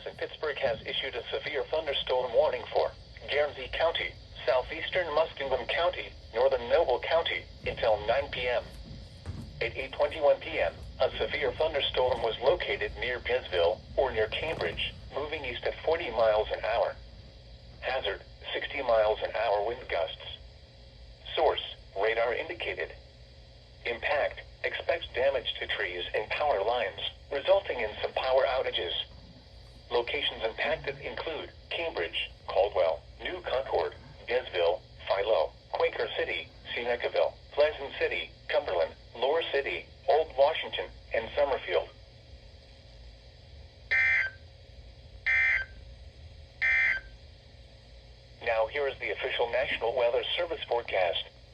EAS in Pittsburgh has issued a severe thunderstorm warning for Guernsey County, southeastern Muskingum County, northern Noble County, until 9 p.m. At 8:21 p.m., a severe thunderstorm was located near Pisville, or near Cambridge, moving east at 40 miles an hour. Hazard, 60 miles an hour wind gusts. Source, radar indicated. Impact, expects damage to trees and power lines, resulting in some power outages. Locations impacted include Cambridge, Caldwell, New Concord, Pisville, Philo, Quaker City, Senecaville, Pleasant City, Cumberland, Lower City, Old Washington, and Summerfield. Now here is the official National Weather Service forecast.